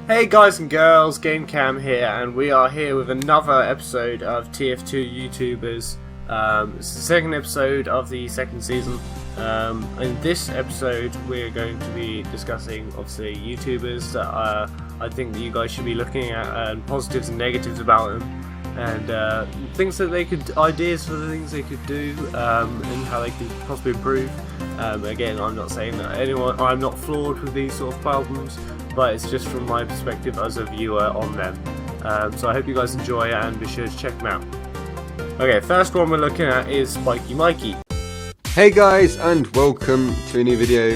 Hey guys and girls, GameCam here, and we are here with another episode of TF2 Youtubers. It's the second episode of the second season. In this episode we're going to be discussing, obviously, Youtubers that I think that you guys should be looking at, and positives and negatives about them, and things that they could, ideas for the things they could do, and how they could possibly improve. Again, I'm not saying that I'm not flawed with these sort of problems, but it's just from my perspective as a viewer on them. So I hope you guys enjoy it, and be sure to check them out. Okay, first one we're looking at is Spikey Mikey. Hey guys, and welcome to a new video.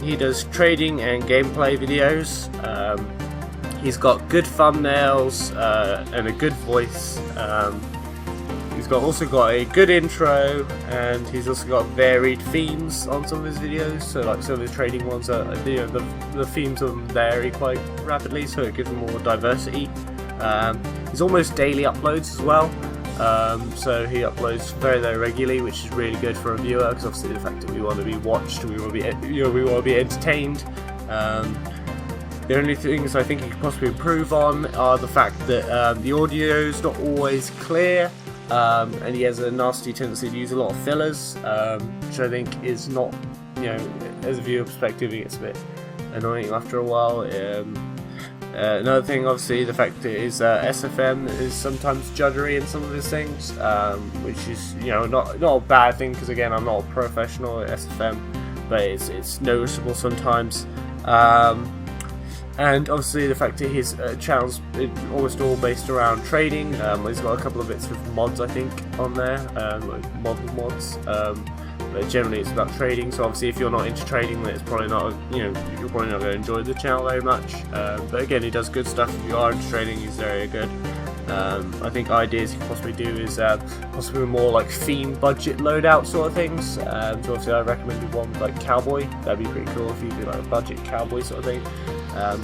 He does trading and gameplay videos. He's got good thumbnails and a good voice. He's also got a good intro, and he's also got varied themes on some of his videos. So like some of his trading ones are, the themes of them vary quite rapidly, so it gives him more diversity. He's almost daily uploads as well. So he uploads very regularly, which is really good for a viewer, because obviously the fact that we want to be watched, we want to be entertained. The only things I think he could possibly improve on are the fact that the audio's not always clear. And he has a nasty tendency to use a lot of fillers, which I think is not, as a viewer perspective, it gets a bit annoying after a while. Another thing, obviously, the fact that his SFM is sometimes juddery in some of his things, which is, not a bad thing, because again, I'm not a professional at SFM, but it's noticeable sometimes. And obviously the fact that his channel's almost all based around trading. He's got a couple of bits with mods, I think, on there, like model mods. But generally it's about trading. So obviously if you're not into trading, then it's probably not, you're probably not going to enjoy the channel very much. But again, he does good stuff. If you are into trading, he's very good. I think ideas you could possibly do is possibly more like theme budget loadout sort of things. So obviously I recommended one with like cowboy. That'd be pretty cool if you do like a budget cowboy sort of thing.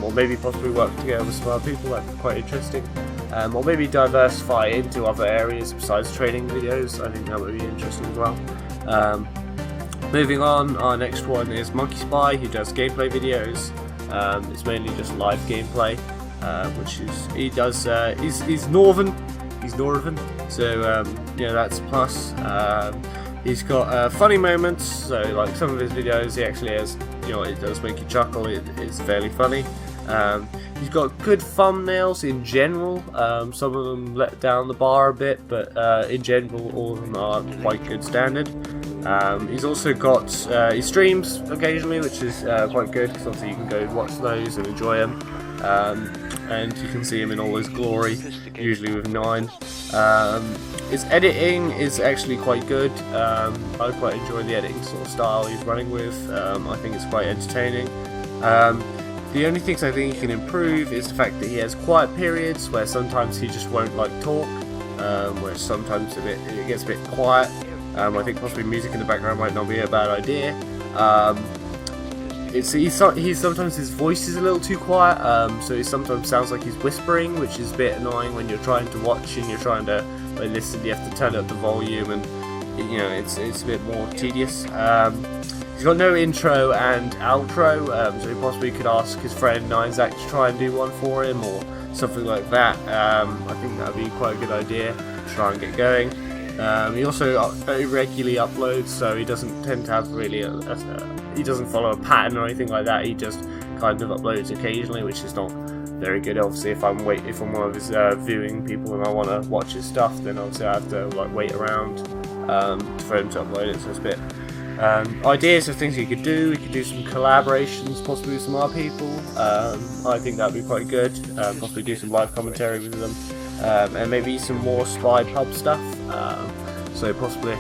Or maybe possibly work together with some other people. That'd be quite interesting. Or maybe diversify into other areas besides trading videos. I think that would be interesting as well. Moving on, our next one is TheMonkeySpy, who does gameplay videos. It's mainly just live gameplay. Which is, he does, he's northern, so that's a plus. He's got funny moments, so like some of his videos he actually has, it does make you chuckle, it's fairly funny. He's got good thumbnails in general. Some of them let down the bar a bit, but in general all of them are quite good standard. He's also got, he streams occasionally, which is quite good, because obviously you can go watch those and enjoy them. And you can see him in all his glory, usually with 9. His editing is actually quite good. I quite enjoy the editing sort of style he's running with. I think it's quite entertaining. The only things I think he can improve is the fact that he has quiet periods where sometimes he just won't like talk, where sometimes it gets a bit quiet. I think possibly music in the background might not be a bad idea. Sometimes his voice is a little too quiet, so he sometimes sounds like he's whispering, which is a bit annoying when you're trying to watch and you're trying to listen. You have to turn up the volume, and it's a bit more tedious. He's got no intro and outro, so he possibly could ask his friend Nyanzak to try and do one for him, or something like that. I think that would be quite a good idea to try and get going. He also irregularly uploads, so he doesn't tend to have really he doesn't follow a pattern or anything like that. He just kind of uploads occasionally, which is not very good. Obviously, if I'm one of his viewing people and I want to watch his stuff, then obviously I have to wait around for him to upload it. So it's a bit ideas of things he could do. He could do some collaborations, possibly with some other people. I think that would be quite good. Possibly do some live commentary with them. And maybe some more spy pub stuff. So possibly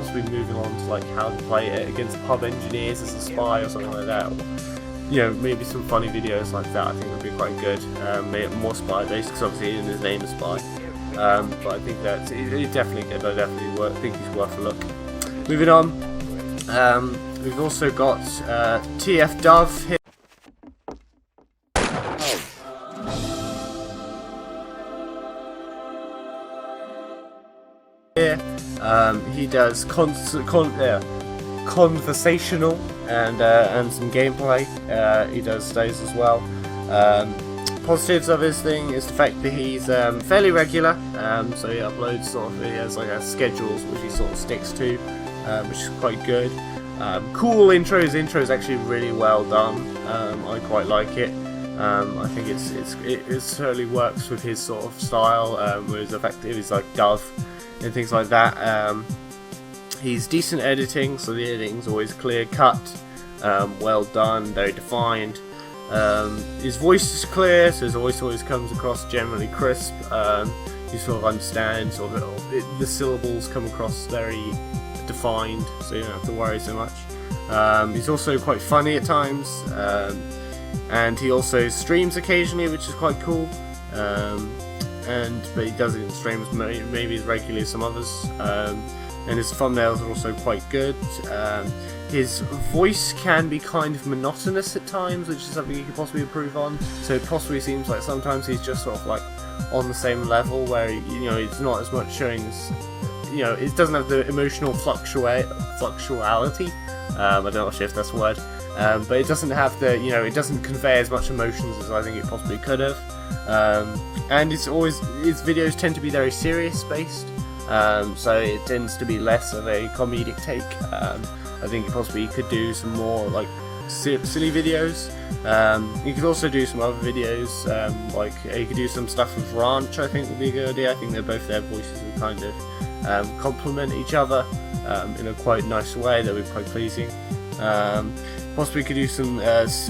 possibly moving on to how to play it against pub engineers as a spy or something like that. Or, maybe some funny videos like that. I think would be quite good. More spy based, because obviously in his name is Spy. But I think that he's definitely good. I definitely think he's worth a look. Moving on, we've also got TF2Dove here. He does conversational and some gameplay. He does those as well. Positives of his thing is the fact that he's fairly regular, so he uploads sort of, he has like a schedules which he sort of sticks to, which is quite good. Cool intros. Intro is actually really well done. I quite like it. I think it certainly works with his sort of style, whereas effective is like Dove and things like that. He's decent editing, so the editing's always clear cut, well done, very defined. His voice is clear, so his voice always comes across generally crisp. You sort of understand, sort of the syllables come across very defined, so you don't have to worry so much. He's also quite funny at times, and he also streams occasionally, which is quite cool. But he does it in streams maybe as regularly as some others. And his thumbnails are also quite good. His voice can be kind of monotonous at times, which is something you could possibly improve on. So it possibly seems like sometimes he's just sort of like on the same level, where it's not as much showing as, it doesn't have the emotional fluctuality. I don't know if that's a word, but it doesn't have the, it doesn't convey as much emotions as I think it possibly could have. And his videos tend to be very serious based. So it tends to be less of a comedic take. I think possibly you could do some more like silly videos. You could also do some other videos, like you could do some stuff with Ranch. I think would be a good idea. I think they're both, their voices would kind of complement each other in a quite nice way that would be quite pleasing. Possibly could do some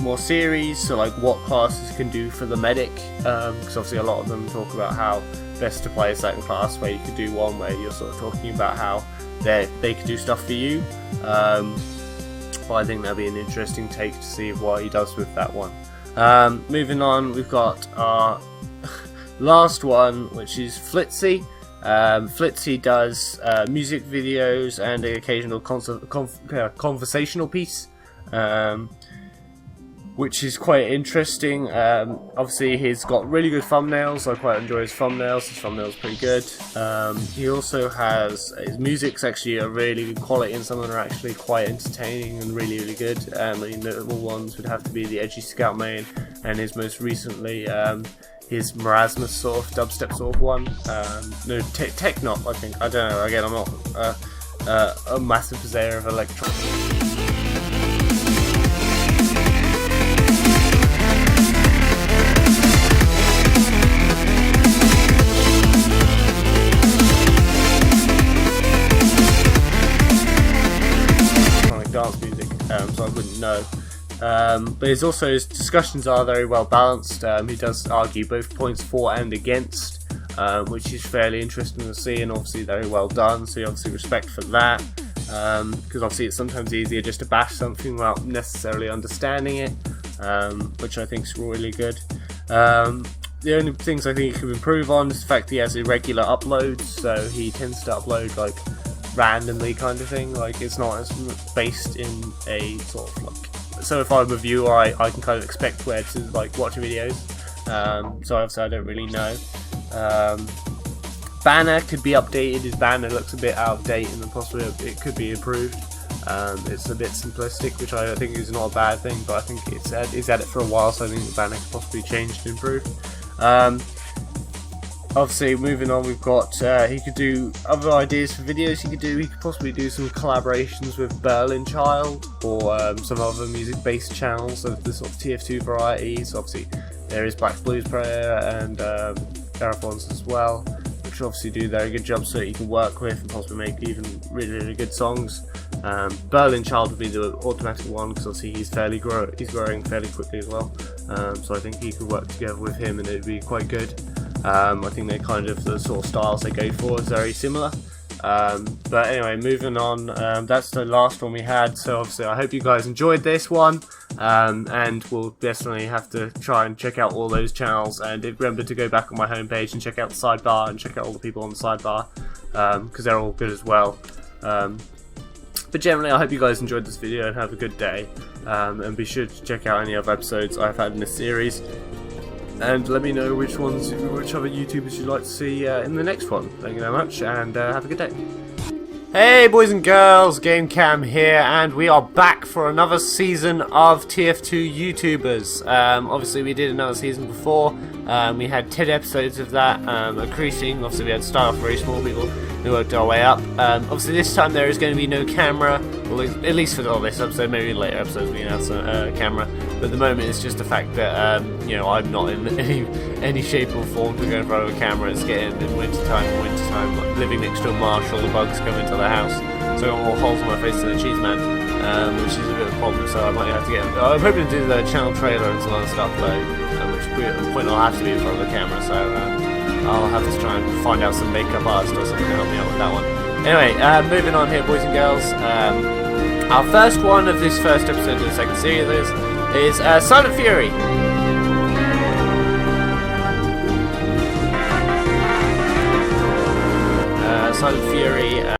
more series, so like what classes can do for the medic, because obviously a lot of them talk about how best to play a certain class, where you could do one where you're sort of talking about how they could do stuff for you. But I think that'd be an interesting take to see what he does with that one. Moving on, we've got our last one, which is Flitzzy. Flitzzy does music videos and an occasional conversational piece, which is quite interesting. Obviously he's got really good thumbnails. I quite enjoy his thumbnails. His thumbnails are pretty good. He also has, his music's actually a really good quality, and some of them are actually quite entertaining and really, really good. I mean, notable ones would have to be the Edgy Scout Main, and his most recently, his Marasmus sort of dubstep sort of one. No, Technop, I think. I don't know. Again, I'm not a massive purveyor of electronic. Dance music, so I wouldn't know. But his discussions are very well balanced. He does argue both points for and against, which is fairly interesting to see, and obviously very well done, so you obviously respect for that, because obviously it's sometimes easier just to bash something without necessarily understanding it, which I think is really good. The only things I think he could improve on is the fact he has irregular uploads, so he tends to upload like randomly kind of thing, like it's not as based in a sort of like, so if I'm a viewer I can kind of expect where to like watch videos, so obviously I don't really know. Banner could be updated. His banner looks a bit out of date and possibly it could be improved. It's a bit simplistic, which I think is not a bad thing, but I think it's had it for a while, so I think the banner could possibly change and improve. Obviously, moving on, we've got, he could do other ideas for videos he could do. He could possibly do some collaborations with Berlin Child, or some other music-based channels of the sort of TF2 variety. So obviously, there is Black Blues Prayer and Marathons as well, which obviously do very good jobs that you can work with and possibly make even really, really good songs. Berlin Child would be the automatic one, because obviously he's growing fairly quickly as well. So I think he could work together with him and it would be quite good. I think they're kind of the sort of styles they go for is very similar. But anyway, moving on, that's the last one we had, so obviously I hope you guys enjoyed this one, and we'll definitely have to try and check out all those channels, and remember to go back on my homepage and check out the sidebar and check out all the people on the sidebar, because they're all good as well. But generally, I hope you guys enjoyed this video and have a good day, and be sure to check out any other episodes I've had in this series. And let me know which other YouTubers you'd like to see in the next one. Thank you very much, and have a good day. Hey boys and girls, GameCam here, and we are back for another season of TF2 Youtubers. Obviously we did another season before. We had 10 episodes of that, increasing. Obviously we had to start off very small people, we worked our way up. Obviously this time there is going to be no camera, well, at least for this episode. Maybe in later episodes we can have some camera, but at the moment it's just the fact that you know, I'm not in any shape or form to go in front of a camera. It's getting in wintertime, living next to a marsh, all the bugs come into the house, so I got more holes on my face than a cheese man, which is a bit of a problem, so I might have to get... I'm hoping to do the channel trailer and some other stuff though, which at the point I'll have to be in front of the camera, so I'll have to try and find out some makeup artist or something to help me out with that one. Anyway, moving on here, boys and girls. Our first one of this first episode of the second series is Silent Fury. Silent Fury